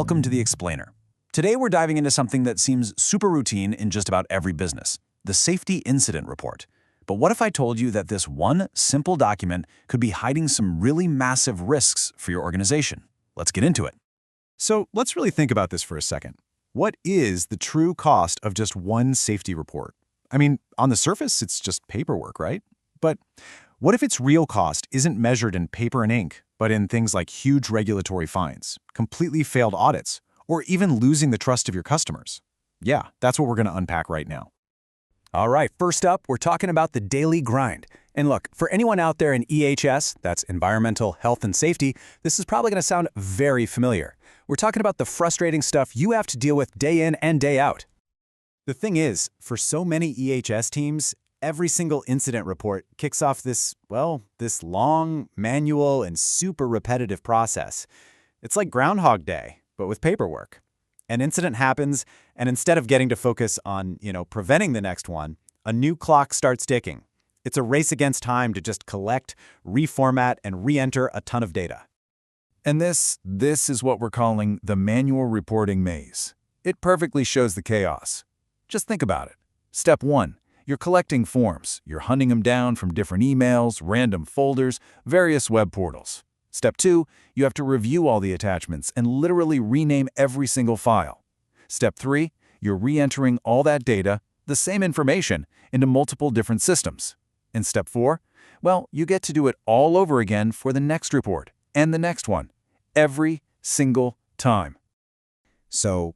welcome to The Explainer. Today we're diving into something that seems super routine in just about every business, the Safety Incident Report. But what if I told you that this one simple document could be hiding some really massive risks for your organization? Let's get into it. So let's really think about this for a second. What is the true cost of just one safety report? I mean, on the surface, it's just paperwork, right? But what if its real cost isn't measured in paper and ink, but in things like huge regulatory fines, completely failed audits, or even losing the trust of your customers? Yeah, that's what we're going to unpack right now. All right, first up, we're talking about the daily grind. And look, for anyone out there in EHS, that's environmental, health, and safety, this is probably going to sound very familiar. We're talking about the frustrating stuff you have to deal with day in and day out. The thing is, for so many EHS teams, every single incident report kicks off this long, manual, and super repetitive process. It's like Groundhog Day, but with paperwork. An incident happens, and instead of getting to focus on, preventing the next one, a new clock starts ticking. It's a race against time to just collect, reformat, and re-enter a ton of data. And this is what we're calling the manual reporting maze. It perfectly shows the chaos. Just think about it. Step 1. You're collecting forms. You're hunting them down from different emails, random folders, various web portals. Step 2. You have to review all the attachments and literally rename every single file. Step 3. You're re-entering all that data, the same information, into multiple different systems. And Step 4. Well, you get to do it all over again for the next report and the next one, every single time. So,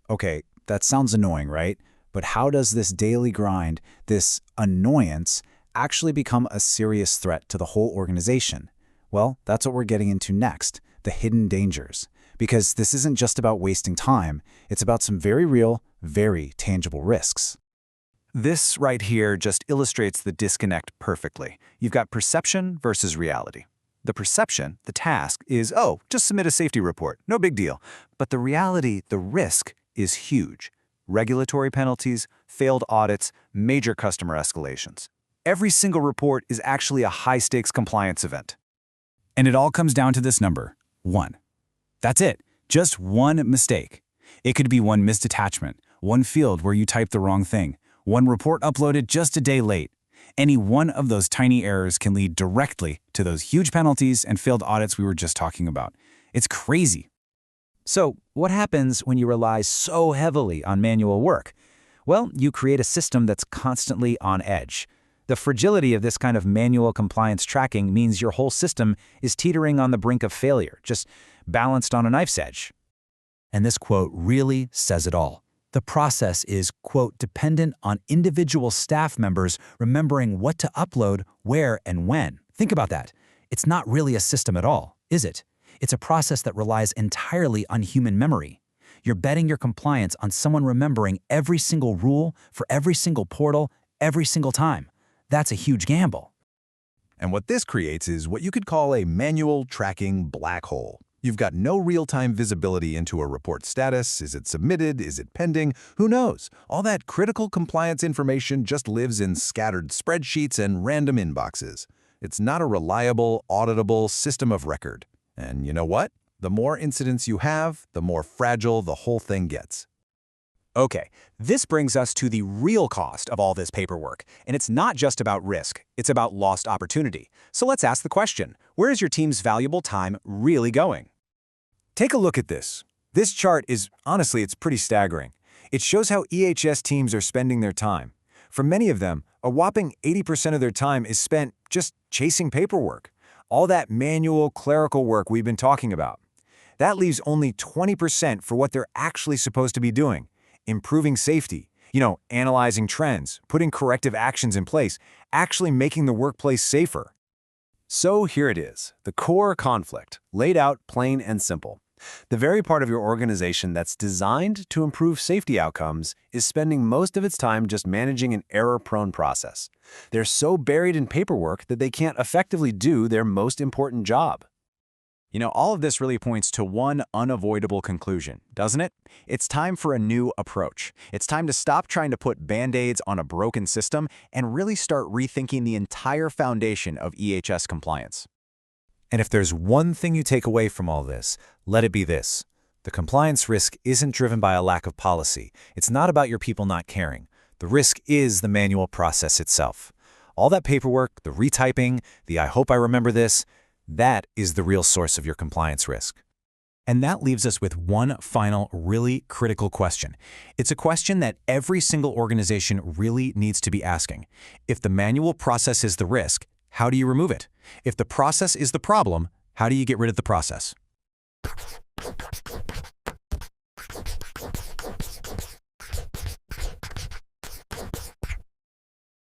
okay, that sounds annoying, right? But how does this daily grind, this annoyance, actually become a serious threat to the whole organization? Well, that's what we're getting into next, the hidden dangers. Because this isn't just about wasting time, it's about some very real, very tangible risks. This right here just illustrates the disconnect perfectly. You've got perception versus reality. The perception, the task, is, just submit a safety report, no big deal. But the reality, the risk, is huge. Regulatory penalties, failed audits, major customer escalations. Every single report is actually a high-stakes compliance event. And it all comes down to this number, 1. That's it, just one mistake. It could be one missed attachment, one field where you typed the wrong thing, one report uploaded just a day late. Any one of those tiny errors can lead directly to those huge penalties and failed audits we were just talking about. It's crazy. So, what happens when you rely so heavily on manual work? Well, you create a system that's constantly on edge. The fragility of this kind of manual compliance tracking means your whole system is teetering on the brink of failure, just balanced on a knife's edge. And this quote really says it all. The process is, quote, dependent on individual staff members remembering what to upload, where, and when. Think about that. It's not really a system at all, is it? It's a process that relies entirely on human memory. You're betting your compliance on someone remembering every single rule for every single portal, every single time. That's a huge gamble. And what this creates is what you could call a manual tracking black hole. You've got no real-time visibility into a report status. Is it submitted? Is it pending? Who knows? All that critical compliance information just lives in scattered spreadsheets and random inboxes. It's not a reliable, auditable system of record. And you know what? The more incidents you have, the more fragile the whole thing gets. Okay, this brings us to the real cost of all this paperwork. And it's not just about risk, it's about lost opportunity. So let's ask the question, where is your team's valuable time really going? Take a look at this. This chart is, honestly, it's pretty staggering. It shows how EHS teams are spending their time. For many of them, a whopping 80% of their time is spent just chasing paperwork. All that manual, clerical work we've been talking about. That leaves only 20% for what they're actually supposed to be doing. Improving safety, analyzing trends, putting corrective actions in place, actually making the workplace safer. So here it is, the core conflict, laid out plain and simple. The very part of your organization that's designed to improve safety outcomes is spending most of its time just managing an error-prone process. They're so buried in paperwork that they can't effectively do their most important job. All of this really points to one unavoidable conclusion, doesn't it? It's time for a new approach. It's time to stop trying to put Band-Aids on a broken system and really start rethinking the entire foundation of EHS compliance. And if there's one thing you take away from all this, let it be this. The compliance risk isn't driven by a lack of policy. It's not about your people not caring. The risk is the manual process itself. All that paperwork, the retyping, the "I hope I remember this," that is the real source of your compliance risk. And that leaves us with one final, really critical question. It's a question that every single organization really needs to be asking. If the manual process is the risk, how do you remove it? If the process is the problem, how do you get rid of the process?